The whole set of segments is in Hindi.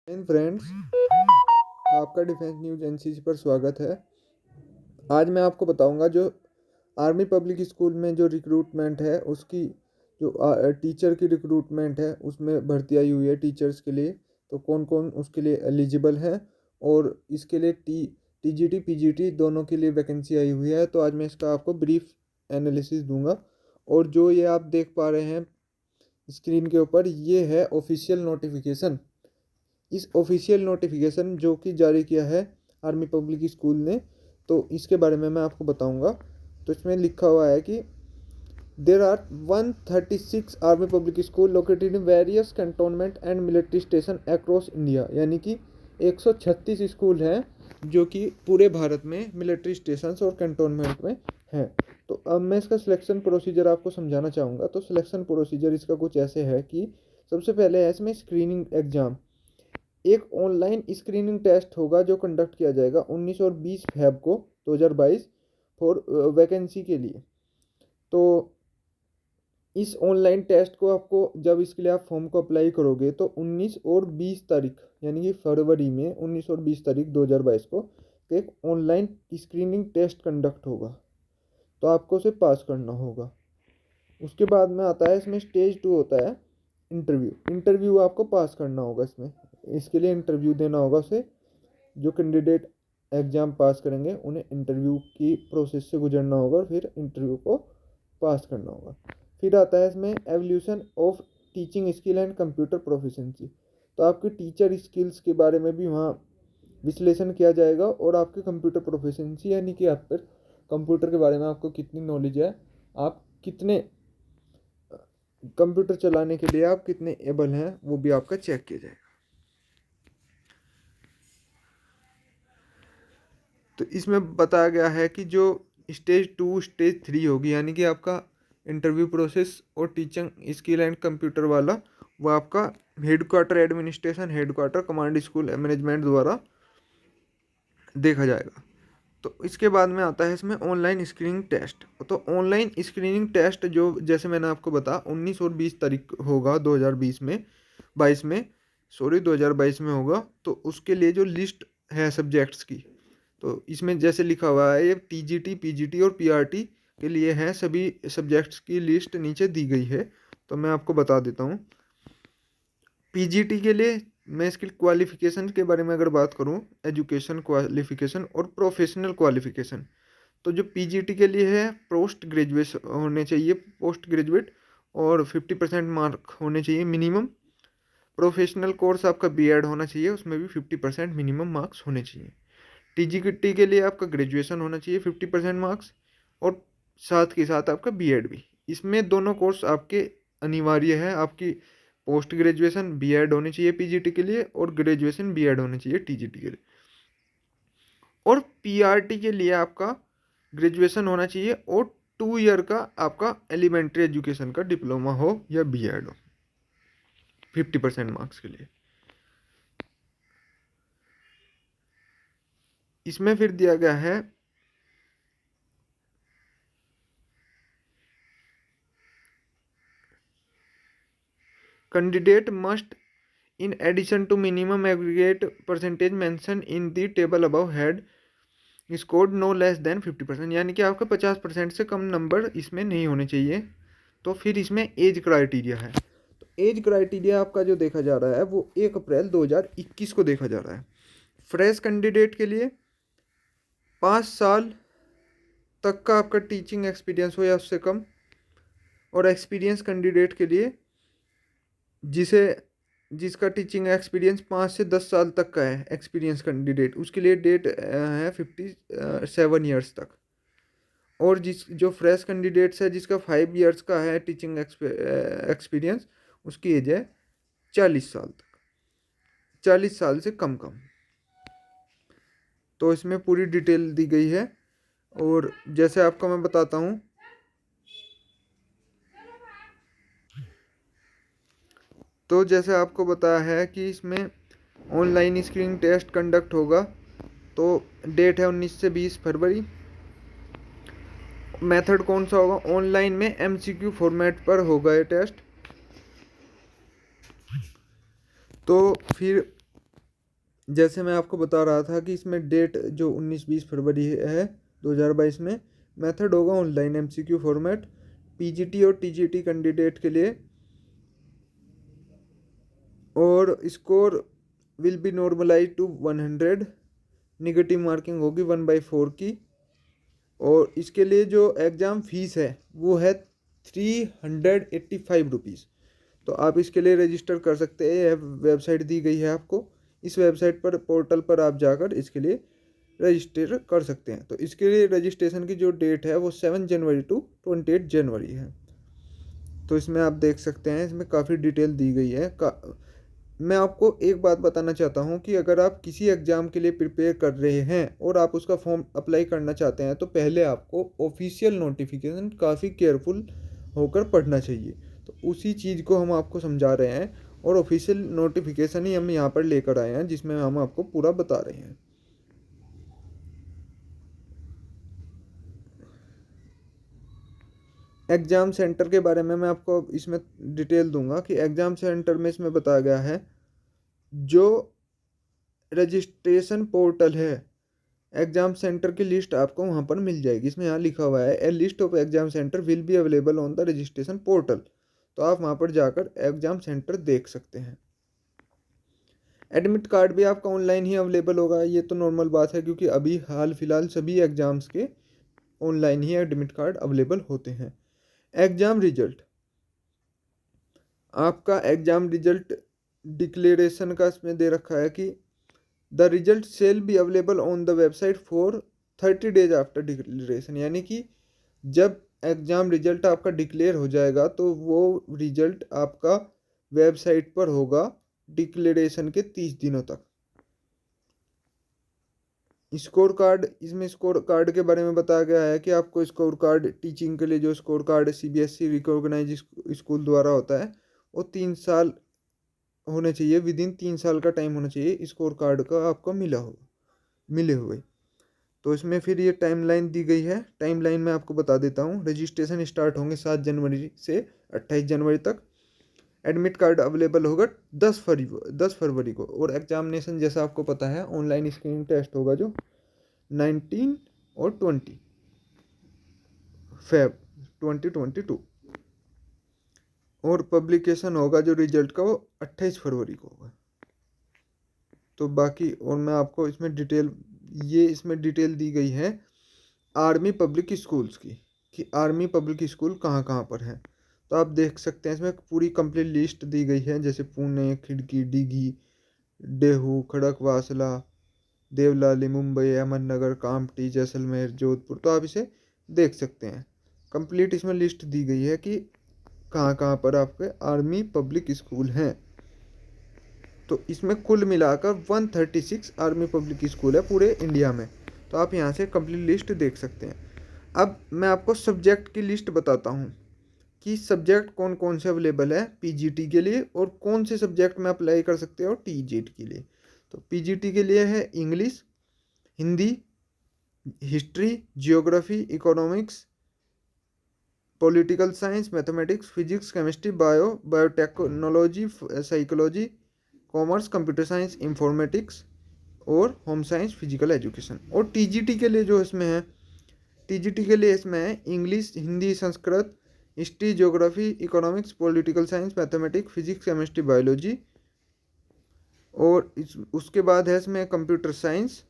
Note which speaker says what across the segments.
Speaker 1: फ्रेंड्स, आपका डिफेंस न्यूज एनसीसी पर स्वागत है। आज मैं आपको बताऊंगा जो आर्मी पब्लिक स्कूल में जो रिक्रूटमेंट है उसकी जो टीचर की रिक्रूटमेंट है उसमें भर्ती आई हुई है टीचर्स के लिए। तो कौन कौन उसके लिए एलिजिबल है और इसके लिए टीजीटी पीजीटी दोनों के लिए वैकेंसी आई हुई है। तो आज मैं इसका आपको ब्रीफ एनालिसिस दूंगा। और जो ये आप देख पा रहे हैं स्क्रीन के ऊपर, ये है ऑफिशियल नोटिफिकेशन। इस ऑफिशियल नोटिफिकेशन जो कि जारी किया है आर्मी पब्लिक स्कूल ने, तो इसके बारे में मैं आपको बताऊंगा। तो इसमें लिखा हुआ है कि there are 136 army public school located in various cantonment and military station across India, यानी कि 136 स्कूल हैं जो कि पूरे भारत में मिलिट्री स्टेशन और कैंटोनमेंट में हैं। तो अब मैं इसका सिलेक्शन प्रोसीजर आपको समझाना चाहूँगा। तो सिलेक्शन प्रोसीजर इसका कुछ ऐसे है कि सबसे पहले है इसमें स्क्रीनिंग एग्ज़ाम। एक ऑनलाइन स्क्रीनिंग टेस्ट होगा जो कंडक्ट किया जाएगा 19 और 20 फेब को 2022 फॉर वैकेंसी के लिए। तो इस ऑनलाइन टेस्ट को आपको जब इसके लिए आप फॉर्म को अप्लाई करोगे तो 19 और 20 तारीख यानी कि फरवरी में 19 और 20 तारीख 2022 को एक ऑनलाइन स्क्रीनिंग टेस्ट कंडक्ट होगा। तो आपको उसे पास करना होगा। उसके बाद में आता है इसमें स्टेज 2 होता है इंटरव्यू आपको पास करना होगा। इसके लिए इंटरव्यू देना होगा उसे। जो कैंडिडेट एग्ज़ाम पास करेंगे उन्हें इंटरव्यू की प्रोसेस से गुजरना होगा और फिर इंटरव्यू को पास करना होगा। फिर आता है इसमें evolution of teaching skill and computer proficiency. तो आपकी टीचर स्किल्स के बारे में भी वहाँ विश्लेषण किया जाएगा और आपकी कंप्यूटर प्रोफिशिएंसी यानी कि आप पर कंप्यूटर के बारे में आपको कितनी नॉलेज है, आप कितने कंप्यूटर चलाने के लिए आप कितने एबल हैं, वो भी आपका चेक किया जाएगा। तो इसमें बताया गया है कि जो स्टेज 2 स्टेज 3 होगी, यानी कि आपका इंटरव्यू प्रोसेस और टीचिंग स्किल एंड कंप्यूटर वाला, वो आपका headquarter administration, headquarter command school management द्वारा देखा जाएगा। तो इसके बाद में आता है इसमें ऑनलाइन स्क्रीनिंग टेस्ट। तो ऑनलाइन स्क्रीनिंग टेस्ट जो जैसे मैंने आपको बताया 19 और 20 तारीख होगा 2020 में 22 में 2022 में होगा। तो उसके लिए जो लिस्ट है सब्जेक्ट्स की, तो इसमें जैसे लिखा हुआ है ये टीजीटी पीजीटी और पीआरटी के लिए है, सभी सब्जेक्ट्स की लिस्ट नीचे दी गई है। तो मैं आपको बता देता हूँ। पीजीटी के लिए मैं इसकी क्वालिफिकेशन के बारे में अगर बात करूँ, एजुकेशन क्वालिफिकेशन और प्रोफेशनल क्वालिफिकेशन, तो जो पीजीटी के लिए है पोस्ट ग्रेजुएट होने चाहिए, पोस्ट ग्रेजुएट, और 50% मार्क होने चाहिए मिनिमम। प्रोफेशनल कोर्स आपका बीएड होना चाहिए, उसमें भी 50% मिनिमम मार्क्स होने चाहिए। टीजीटी के लिए आपका ग्रेजुएशन होना चाहिए 50% मार्क्स, और साथ के साथ आपका बीएड भी। इसमें दोनों कोर्स आपके अनिवार्य है। आपकी पोस्ट ग्रेजुएशन बीएड होनी चाहिए पीजीटी के लिए और ग्रेजुएशन बीएड होनी चाहिए टीजीटी के लिए। और पीआरटी के लिए आपका ग्रेजुएशन होना चाहिए और 2 ईयर का आपका एलिमेंट्री एजुकेशन का डिप्लोमा हो या बीएड हो 50% मार्क्स के लिए। इसमें फिर दिया गया है candidate must in addition to minimum aggregate percentage mentioned in the table above had scored no less than 50%, यानी कि आपका 50% से कम नंबर इसमें नहीं होने चाहिए। तो फिर इसमें एज क्राइटेरिया है। तो एज क्राइटेरिया आपका जो देखा जा रहा है वो 1 अप्रैल 2021 को देखा जा रहा है। फ्रेश कैंडिडेट के लिए 5 साल तक का आपका टीचिंग एक्सपीरियंस हो या उससे कम, और एक्सपीरियंस कैंडिडेट के लिए जिसका टीचिंग एक्सपीरियंस 5 से 10 साल तक का है एक्सपीरियंस कैंडिडेट, उसके लिए डेट है 57 ईयर्स तक। और जो फ्रेश कैंडिडेट्स है जिसका 5 ईयर्स का है टीचिंग एक्सपीरियंस, उसकी एज है 40 साल तक, 40 साल से कम कम। तो इसमें पूरी डिटेल दी गई है। और जैसे आपको मैं बताता हूँ, तो जैसे आपको बताया है कि इसमें ऑनलाइन स्क्रीनिंग टेस्ट कंडक्ट होगा। तो डेट है 19 से 20 फरवरी। मेथड कौन सा होगा? ऑनलाइन में एमसीक्यू फॉर्मेट पर होगा ये टेस्ट। तो फिर जैसे मैं आपको बता रहा था कि इसमें डेट जो 19-20 फरवरी है 2022 में, मेथड होगा ऑनलाइन एमसीक्यू फॉर्मेट, पीजीटी और टीजीटी कैंडिडेट के लिए, और score will be normalize to 100, negative marking होगी 1/4 की, और इसके लिए जो एग्ज़ाम फीस है वो है 385 रुपीज़। तो आप इसके लिए रजिस्टर कर सकते हैं, यह वेबसाइट दी गई है आपको, इस वेबसाइट पर पोर्टल पर आप जाकर इसके लिए रजिस्टर कर सकते हैं। तो इसके लिए रजिस्ट्रेशन की जो डेट है वो 7 जनवरी टू 28 जनवरी है। तो इसमें आप देख सकते हैं, इसमें काफ़ी डिटेल दी गई है। मैं आपको एक बात बताना चाहता हूँ कि अगर आप किसी एग्ज़ाम के लिए प्रिपेयर कर रहे हैं और आप उसका फॉर्म अप्लाई करना चाहते हैं तो पहले आपको ऑफिशियल नोटिफिकेशन काफ़ी केयरफुल होकर पढ़ना चाहिए। तो उसी चीज़ को हम आपको समझा रहे हैं, और ऑफिशियल नोटिफिकेशन ही हम यहाँ पर लेकर आए हैं जिसमें हम आपको पूरा बता रहे हैं। एग्ज़ाम सेंटर के बारे में मैं आपको इसमें डिटेल दूंगा कि एग्ज़ाम सेंटर में इसमें बताया गया है, जो रजिस्ट्रेशन पोर्टल है, एग्ज़ाम सेंटर की लिस्ट आपको वहाँ पर मिल जाएगी। इसमें यहाँ लिखा हुआ है a list of exam centre will be available on the registration portal. तो आप वहाँ पर जाकर एग्ज़ाम सेंटर देख सकते हैं। एडमिट कार्ड भी आपका ऑनलाइन ही अवेलेबल होगा, ये तो नॉर्मल बात है क्योंकि अभी हाल फिलहाल सभी एग्ज़ाम्स के ऑनलाइन ही एडमिट कार्ड अवेलेबल होते हैं। एग्ज़ाम रिजल्ट, आपका एग्ज़ाम रिजल्ट डिक्लेरेशन का इसमें दे रखा है कि the result shall be available on the website for 30 days after declaration, यानी कि जब एग्ज़ाम रिजल्ट आपका डिक्लेयर हो जाएगा तो वो रिजल्ट आपका वेबसाइट पर होगा डिक्लेरेशन के 30 दिनों तक। स्कोर कार्ड, इसमें स्कोर कार्ड के बारे में बताया गया है कि आपको स्कोर कार्ड टीचिंग के लिए जो score card CBSE recognize school द्वारा होता है वो 3 साल होने चाहिए, विद इन 3 साल का टाइम होना चाहिए स्कोर कार्ड का आपको मिले हुए। तो इसमें फिर ये टाइमलाइन दी गई है, टाइमलाइन मैं आपको बता देता हूँ। रजिस्ट्रेशन स्टार्ट होंगे 7 जनवरी से 28 जनवरी तक। एडमिट कार्ड अवेलेबल होगा 10 फरवरी को, और एग्जामिनेशन जैसा आपको पता है ऑनलाइन स्क्रीनिंग टेस्ट होगा जो 19 और 20 फेब 2022, और पब्लिकेशन होगा जो रिजल्ट का वो 28 फरवरी को होगा। तो बाकी और मैं आपको इसमें डिटेल दी गई है आर्मी पब्लिक स्कूल्स की, कि आर्मी पब्लिक स्कूल कहाँ कहाँ पर है। तो आप देख सकते हैं इसमें पूरी कंप्लीट लिस्ट दी गई है, जैसे पुणे, खिड़की, डिगी, डेहू, खड़कवासला, देवलाली, मुंबई, अहमदनगर, कामठी, जैसलमेर, जोधपुर। तो आप इसे देख सकते हैं, कंप्लीट इसमें लिस्ट दी गई है कि कहाँ कहाँ पर आपके आर्मी पब्लिक स्कूल हैं। तो इसमें कुल मिलाकर 136 आर्मी पब्लिक स्कूल है पूरे इंडिया में। तो आप यहाँ से कंप्लीट लिस्ट देख सकते हैं। अब मैं आपको सब्जेक्ट की लिस्ट बताता हूँ कि सब्जेक्ट कौन कौन से अवेलेबल है पीजीटी के लिए, और कौन से सब्जेक्ट में अप्लाई कर सकते हो टीजीटी के लिए। तो पीजीटी के लिए है English, Hindi, history, geography, economics, political science, mathematics, physics, chemistry, biotechnology, psychology, commerce, computer science, informatics, और होम साइंस, फिजिकल एजुकेशन। और टीजीटी के लिए जो इसमें है, टीजीटी के लिए इसमें है English, Hindi, Sanskrit, history, geography, economics, political science, mathematics, physics, chemistry, biology, और उसके बाद है इसमें कंप्यूटर साइंस,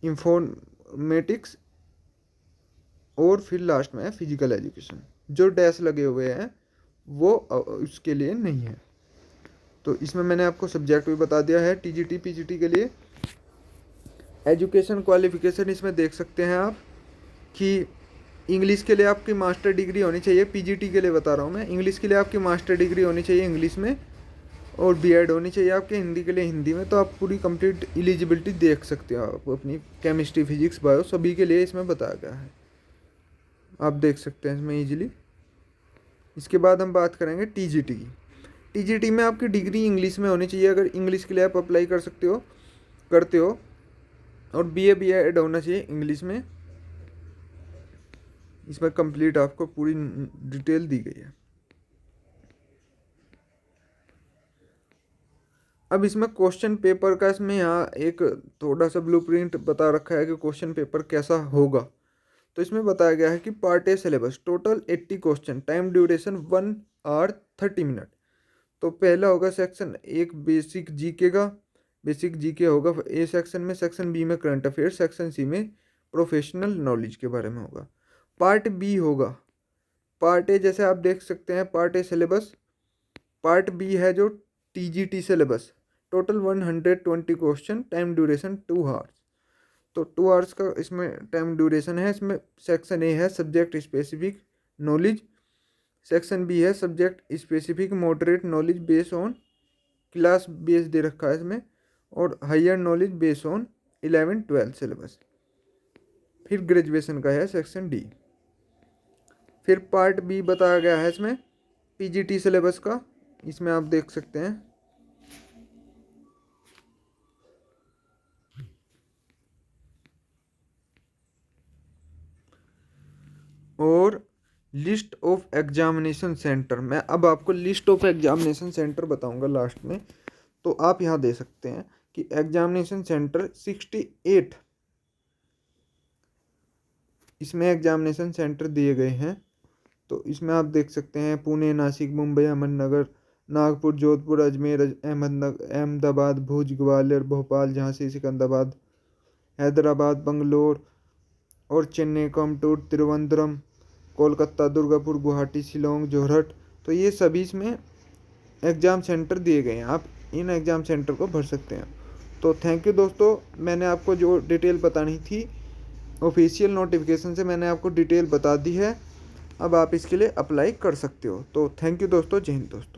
Speaker 1: इंफॉर्मेटिक्स, और फिर लास्ट में है फिजिकल एजुकेशन। जो डैश लगे हुए हैं वो उसके लिए नहीं है। तो इसमें मैंने आपको सब्जेक्ट भी बता दिया है टीजीटी पीजीटी के लिए। एजुकेशन क्वालिफिकेशन इसमें देख सकते हैं आप कि इंग्लिश के लिए आपकी मास्टर डिग्री होनी चाहिए, पीजीटी के लिए बता रहा हूँ मैं, इंग्लिश के लिए आपकी मास्टर डिग्री होनी चाहिए इंग्लिश में, और बीएड होनी चाहिए आपके हिंदी के लिए हिंदी में। तो आप पूरी कंप्लीट एलिजिबिलिटी देख सकते हो आप अपनी, केमिस्ट्री, फिजिक्स, बायो सभी के लिए इसमें बताया गया है, आप देख सकते हैं इसमें ईजिली। इसके बाद हम बात करेंगे टीजीटी की। टीजीटी में आपकी डिग्री इंग्लिश में होनी चाहिए, अगर इंग्लिश के लिए आप अप्लाई करते हो, और बीएड होना चाहिए इंग्लिश में। इसमें कंप्लीट आपको पूरी डिटेल दी गई है। अब इसमें क्वेश्चन पेपर का इसमें यहाँ एक थोड़ा सा ब्लूप्रिंट बता रखा है कि क्वेश्चन पेपर कैसा होगा। तो इसमें बताया गया है कि part A syllabus total 80 question, time duration 1 hour 30 minute. तो पहला होगा सेक्शन एक बेसिक जीके का, बेसिक जीके होगा ए सेक्शन में, सेक्शन बी में करंट अफेयर्स, सेक्शन सी में प्रोफेशनल नॉलेज के बारे में होगा। पार्ट बी होगा, पार्ट ए जैसे आप देख सकते हैं part A syllabus, part B है जो TGT syllabus, total 120 question, time duration 2 hours. तो 2 आवर्स का इसमें टाइम ड्यूरेशन है। इसमें सेक्शन ए है subject specific knowledge, section B है subject specific moderate knowledge based on class base दे रखा है इसमें, और higher knowledge based on 11-12 syllabus. फिर ग्रेजुएशन का है सेक्शन डी। फिर पार्ट बी बताया गया है इसमें पीजीटी सिलेबस का, इसमें आप देख सकते हैं। और लिस्ट ऑफ एग्जामिनेशन सेंटर, मैं अब आपको लिस्ट ऑफ एग्जामिनेशन सेंटर बताऊंगा लास्ट में। तो आप यहाँ दे सकते हैं कि एग्जामिनेशन सेंटर 68 इसमें एग्जामिनेशन सेंटर दिए गए हैं। तो इसमें आप देख सकते हैं पुणे, नासिक, मुंबई, अहमदनगर, नागपुर, जोधपुर, अजमेर, अहमदाबाद, भुज, ग्वालियर, भोपाल, झांसी, सिकंदराबाद, हैदराबाद, बंगलोर और चेन्नई, कोयम्बटूर, तिरुवनंतपुरम, कोलकाता, दुर्गापुर, गुवाहाटी, शिलोंग, जोरहट। तो ये सभी इसमें एग्ज़ाम सेंटर दिए गए हैं, आप इन एग्ज़ाम सेंटर को भर सकते हैं। तो थैंक यू दोस्तों, मैंने आपको जो डिटेल बतानी थी ऑफिशियल नोटिफिकेशन से मैंने आपको डिटेल बता दी है। अब आप इसके लिए अप्लाई कर सकते हो। तो थैंक यू दोस्तों, जय हिंद दोस्तों।